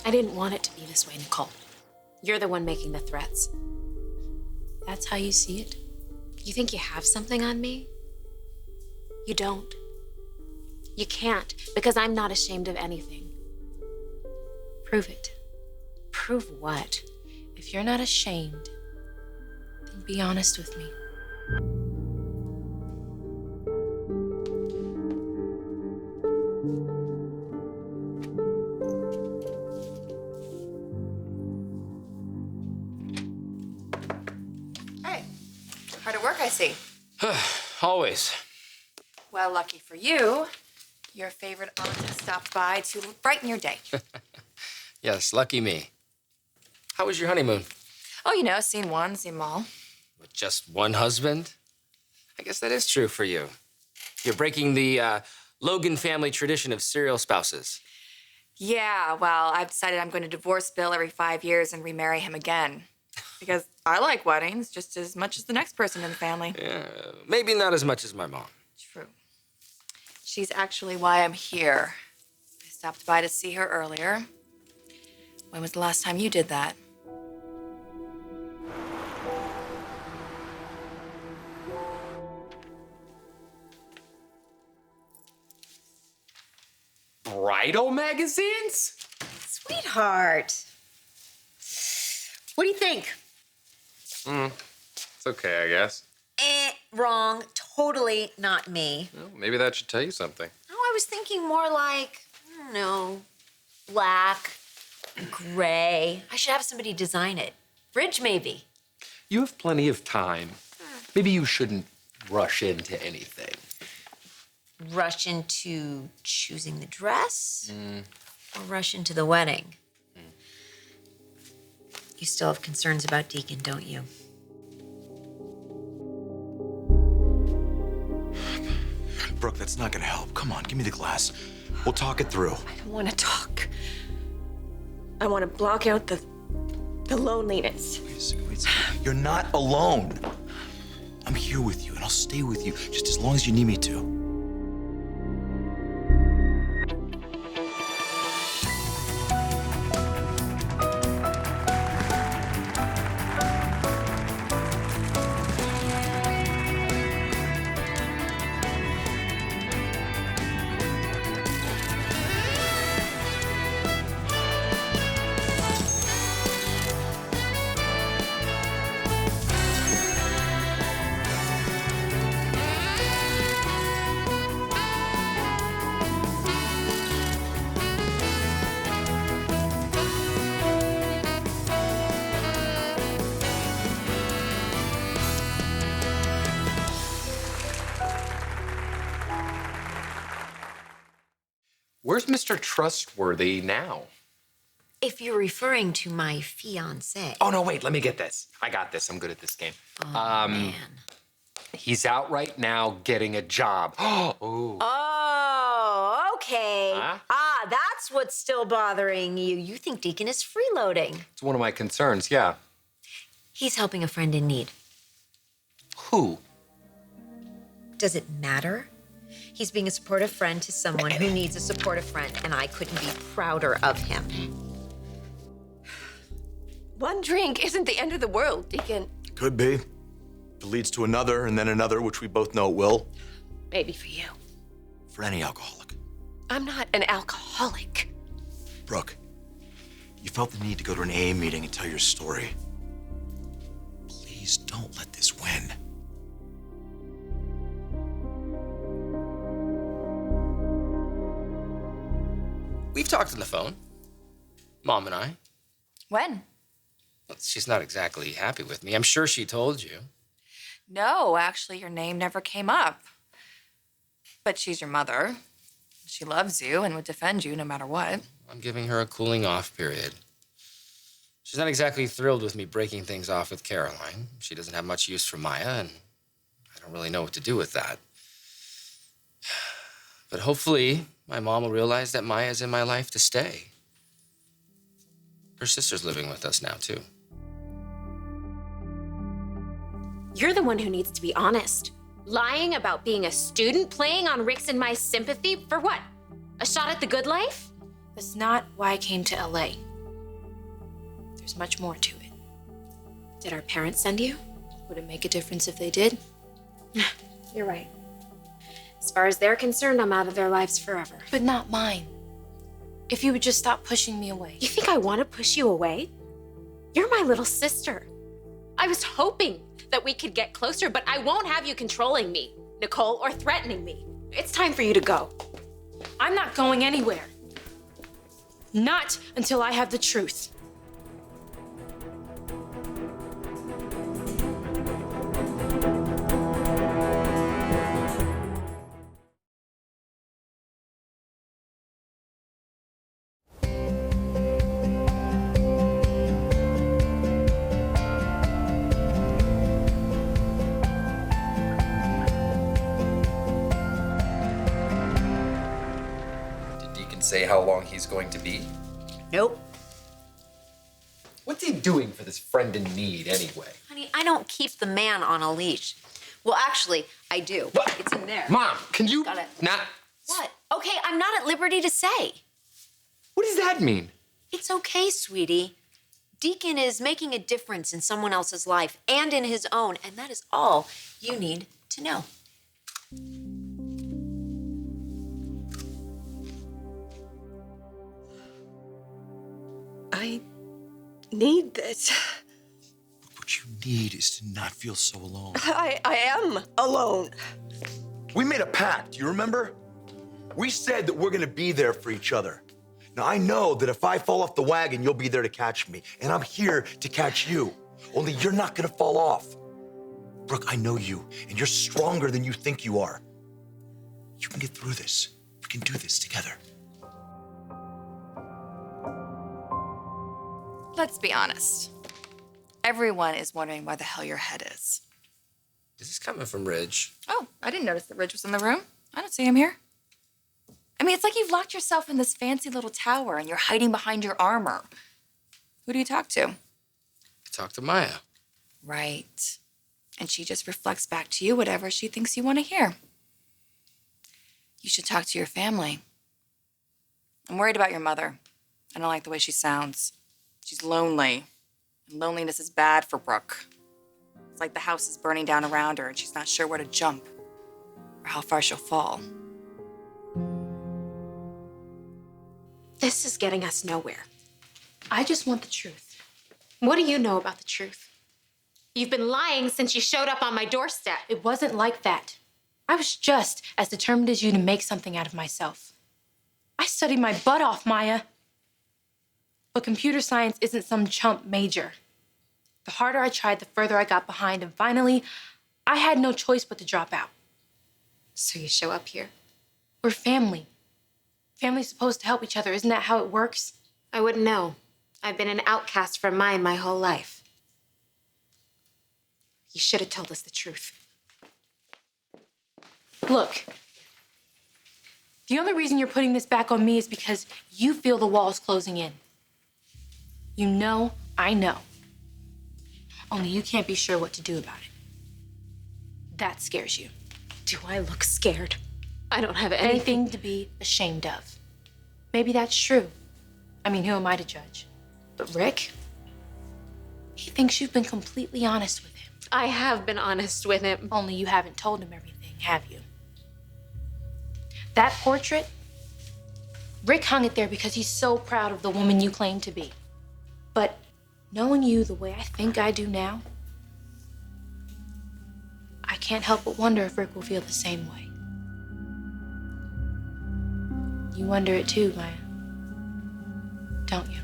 I didn't want it to be this way, Nicole. You're the one making the threats. That's how you see it? You think you have something on me? You don't. You can't, because I'm not ashamed of anything. Prove it. Prove what? If you're not ashamed, then be honest with me. Hard at work, I see. Always. Well, lucky for you, your favorite aunt has stopped by to brighten your day. Yes, lucky me. How was your honeymoon? Oh, you know, scene one, scene all. With just one husband? I guess that is true for you. You're breaking the Logan family tradition of serial spouses. Yeah, well, I've decided I'm going to divorce Bill every 5 years and remarry him again. Because I like weddings just as much as the next person in the family. Yeah, maybe not as much as my mom. True. She's actually why I'm here. I stopped by to see her earlier. When was the last time you did that? Bridal magazines? Sweetheart. What do you think? It's okay, I guess. Wrong. Totally not me. Well, maybe that should tell you something. No, I was thinking more like, I don't know, black, gray. I should have somebody design it. Bridge, maybe. You have plenty of time. Maybe you shouldn't rush into anything. Rush into choosing the dress? Or rush into the wedding? You still have concerns about Deacon, don't you? Brooke, that's not gonna help. Come on, give me the glass. We'll talk it through. I don't want to talk. I want to block out the loneliness. Wait a second. You're not alone. I'm here with you, and I'll stay with you just as long as you need me to. Where's Mr. Trustworthy now? If you're referring to my fiancé. Oh, no, wait, let me get this. I got this. I'm good at this game. Man. He's out right now getting a job. Oh. Oh, okay. Huh? That's what's still bothering you. You think Deacon is freeloading. It's one of my concerns, yeah. He's helping a friend in need. Who? Does it matter? He's being a supportive friend to someone who needs a supportive friend, and I couldn't be prouder of him. One drink isn't the end of the world, Deacon. Could be. If it leads to another and then another, which we both know it will. Maybe for you. For any alcoholic. I'm not an alcoholic. Brooke, you felt the need to go to an AA meeting and tell your story. Please don't let this win. We've talked on the phone, Mom and I. When? Well, she's not exactly happy with me. I'm sure she told you. No, actually, your name never came up. But she's your mother. She loves you and would defend you no matter what. I'm giving her a cooling off period. She's not exactly thrilled with me breaking things off with Caroline. She doesn't have much use for Maya, and I don't really know what to do with that. But hopefully, my mom will realize that Maya's in my life to stay. Her sister's living with us now, too. You're the one who needs to be honest. Lying about being a student, playing on Rick's and my sympathy, for what? A shot at the good life? That's not why I came to LA. there's much more to it. Did our parents send you? Would it make a difference if they did? You're right. As far as they're concerned, I'm out of their lives forever. But not mine. If you would just stop pushing me away. You think I want to push you away? You're my little sister. I was hoping that we could get closer, but I won't have you controlling me, Nicole, or threatening me. It's time for you to go. I'm not going anywhere. Not until I have the truth. Did Deacon say how long he's going to be? Nope. What's he doing for this friend in need anyway? Honey, I don't keep the man on a leash. Well, actually, I do. What? It's in there. Mom, can you Got it. not? What? Okay, I'm not at liberty to say. What does that mean? It's okay, sweetie. Deacon is making a difference in someone else's life and in his own, and that is all you need to know. I need this. What you need is to not feel so alone. I am alone. We made a pact, you remember? We said that we're gonna be there for each other. Now, I know that if I fall off the wagon, you'll be there to catch me, and I'm here to catch you. Only you're not gonna fall off. Brooke, I know you, and you're stronger than you think you are. You can get through this. We can do this together. Let's be honest. Everyone is wondering where the hell your head is. This is coming from Ridge. Oh, I didn't notice that Ridge was in the room. I don't see him here. I mean, it's like you've locked yourself in this fancy little tower and you're hiding behind your armor. Who do you talk to? I talked to Maya. Right. And she just reflects back to you whatever she thinks you want to hear. You should talk to your family. I'm worried about your mother. I don't like the way she sounds. She's lonely. And loneliness is bad for Brooke. It's like the house is burning down around her and she's not sure where to jump or how far she'll fall. This is getting us nowhere. I just want the truth. What do you know about the truth? You've been lying since you showed up on my doorstep. It wasn't like that. I was just as determined as you to make something out of myself. I studied my butt off, Maya. But computer science isn't some chump major. The harder I tried, the further I got behind, and finally, I had no choice but to drop out. So you show up here. We're family. Family's supposed to help each other. Isn't that how it works? I wouldn't know. I've been an outcast from mine my whole life. You should have told us the truth. Look, the only reason you're putting this back on me is because you feel the walls closing in. You know, I know. Only you can't be sure what to do about it. That scares you. Do I look scared? I don't have anything. Anything to be ashamed of. Maybe that's true. I mean, who am I to judge? But Rick, he thinks you've been completely honest with him. I have been honest with him. Only you haven't told him everything, have you? That portrait, Rick hung it there because he's so proud of the woman you claim to be. But knowing you the way I think I do now, I can't help but wonder if Rick will feel the same way. You wonder it too, Maya, don't you?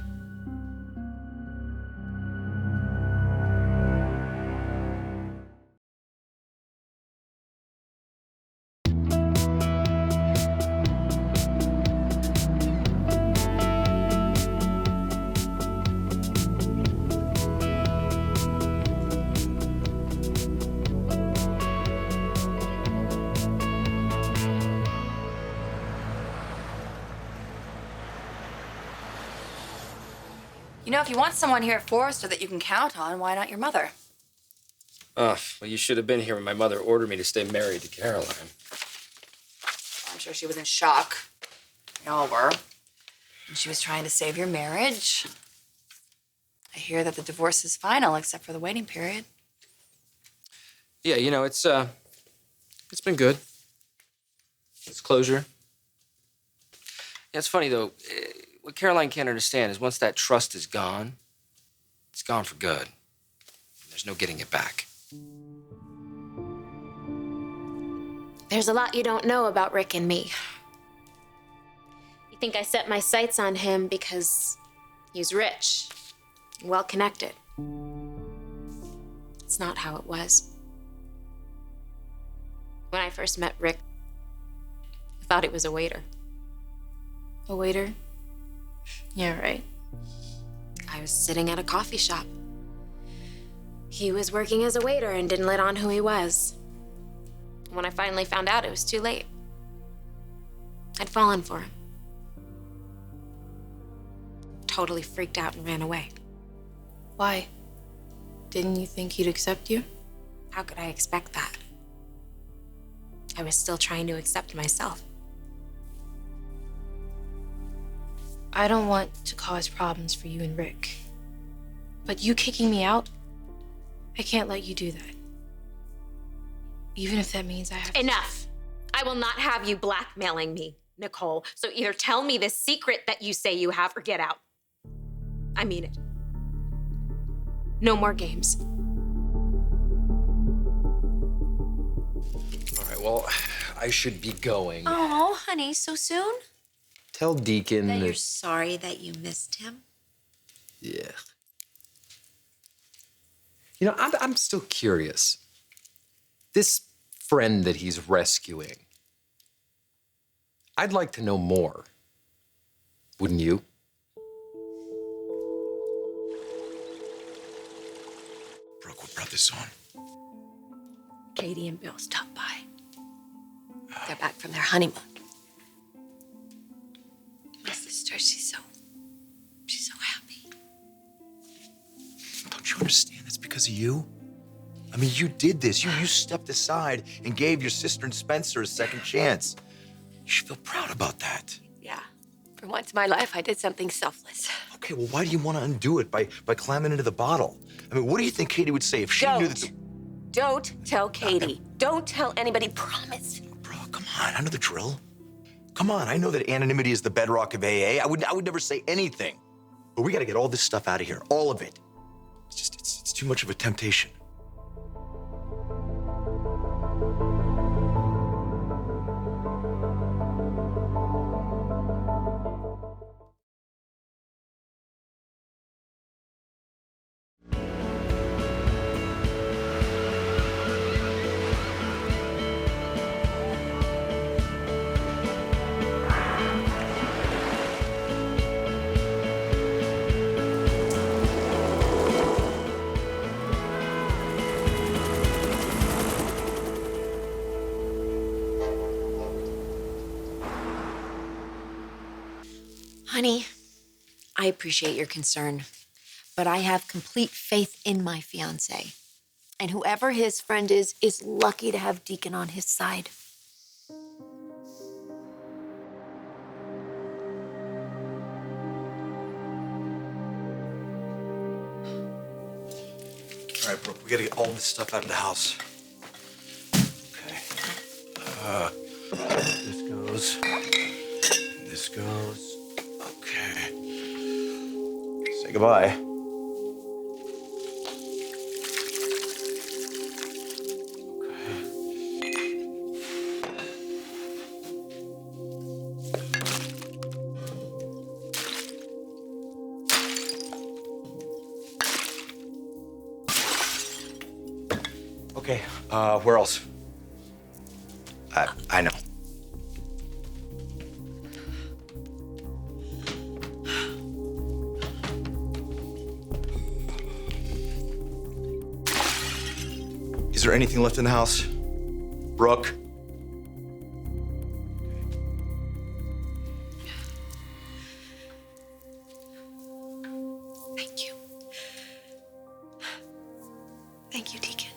You know, if you want someone here at Forrester that you can count on, why not your mother? Oh, well, you should have been here when my mother ordered me to stay married to Caroline. I'm sure she was in shock. We all were. And she was trying to save your marriage. I hear that the divorce is final except for the waiting period. Yeah, it's been good. It's closure. Yeah, it's funny though. What Caroline can't understand is once that trust is gone, it's gone for good. There's no getting it back. There's a lot you don't know about Rick and me. You think I set my sights on him because he's rich, well-connected. It's not how it was. When I first met Rick, I thought he was a waiter. A waiter? Yeah, right. I was sitting at a coffee shop. He was working as a waiter and didn't let on who he was. When I finally found out, it was too late. I'd fallen for him. Totally freaked out and ran away. Why? Didn't you think he'd accept you? How could I expect that? I was still trying to accept myself. I don't want to cause problems for you and Rick. But you kicking me out, I can't let you do that. Even if that means I have to... Enough! I will not have you blackmailing me, Nicole. So either tell me the secret that you say you have or get out. I mean it. No more games. All right, well, I should be going. Oh, honey, so soon? Tell Deacon That that... you're sorry that you missed him? Yeah. I'm still curious. This friend that he's rescuing, I'd like to know more. Wouldn't you? Brooke, what brought this on? Katie and Bill stopped by. They're back from their honeymoon. My sister, she's so happy. Don't you understand? That's because of you. I mean, you did this. You stepped aside and gave your sister and Spencer a second chance. You should feel proud about that. Yeah. For once in my life, I did something selfless. Okay, well, why do you want to undo it by climbing into the bottle? I mean, what do you think Katie would say if she knew that Don't tell Katie. Don't tell anybody. Promise. Bro, come on. I know the drill. Come on. I know that anonymity is the bedrock of AA. I would never say anything. But we got to get all this stuff out of here. All of it. It's too much of a temptation. Honey, I appreciate your concern, but I have complete faith in my fiancé. And whoever his friend is lucky to have Deacon on his side. All right, Brooke, we got to get all this stuff out of the house. Okay. This goes. This goes. Okay. Say goodbye. Okay, where else? I know. Is there anything left in the house? Brooke? Thank you. Thank you, Deacon.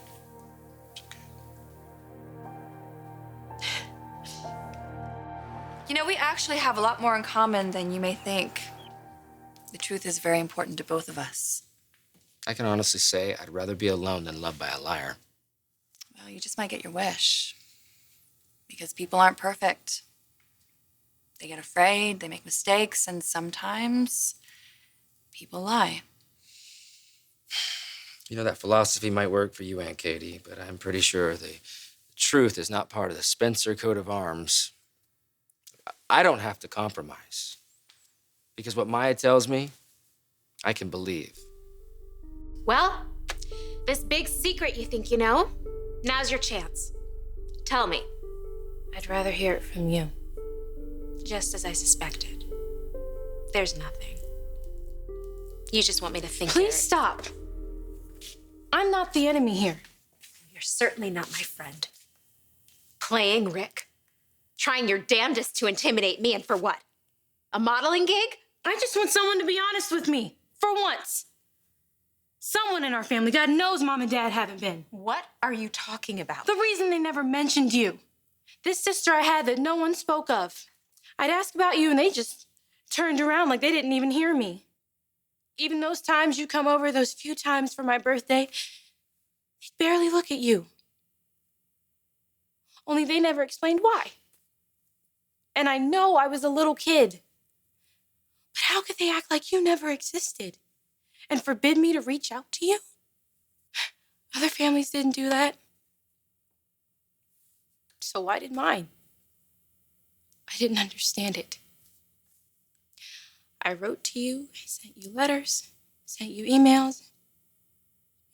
You know, we actually have a lot more in common than you may think. The truth is very important to both of us. I can honestly say I'd rather be alone than loved by a liar. Well, you just might get your wish. Because people aren't perfect. They get afraid, they make mistakes, and sometimes people lie. You know, that philosophy might work for you, Aunt Katie, but I'm pretty sure the truth is not part of the Spencer coat of arms. I don't have to compromise. Because what Maya tells me, I can believe. Well, this big secret you think you know, now's your chance. Tell me. I'd rather hear it from you. Just as I suspected. There's nothing. You just want me to think. Please stop. I'm not the enemy here. You're certainly not my friend. Playing Rick. Trying your damnedest to intimidate me, and for what? A modeling gig? I just want someone to be honest with me. For once. Someone in our family. God knows Mom and Dad haven't been. What are you talking about? The reason they never mentioned you. This sister I had that no one spoke of. I'd ask about you and they just turned around like they didn't even hear me. Even those times you come over, those few times for my birthday, they'd barely look at you. Only they never explained why. And I know I was a little kid. But how could they act like you never existed and forbid me to reach out to you? Other families didn't do that. So why did mine? I didn't understand it. I wrote to you, I sent you letters, sent you emails,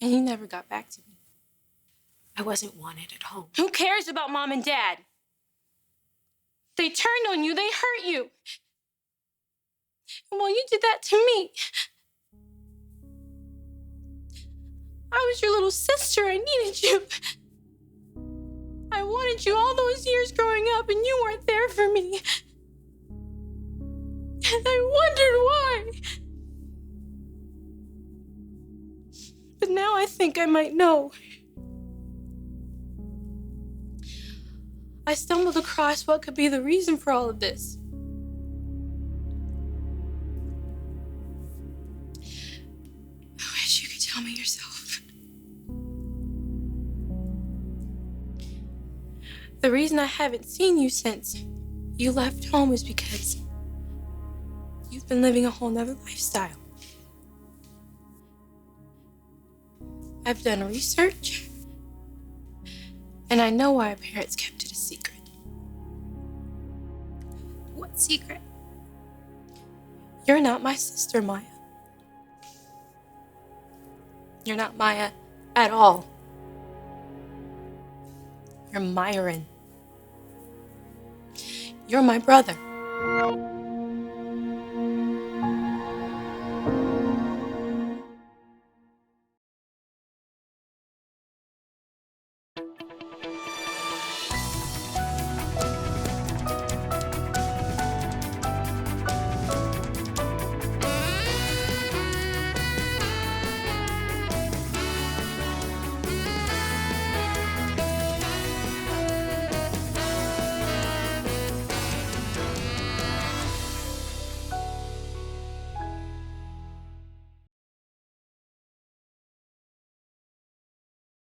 and you never got back to me. I wasn't wanted at home. Who cares about Mom and Dad? They turned on you, they hurt you. And while you did that to me, I was your little sister, I needed you. I wanted you all those years growing up, and you weren't there for me. And I wondered why. But now I think I might know. I stumbled across what could be the reason for all of this. I wish you could tell me yourself. The reason I haven't seen you since you left home is because you've been living a whole nother lifestyle. I've done research, and I know why our parents kept it a secret. What secret? You're not my sister, Maya. You're not Maya at all. You're Myron. You're my brother.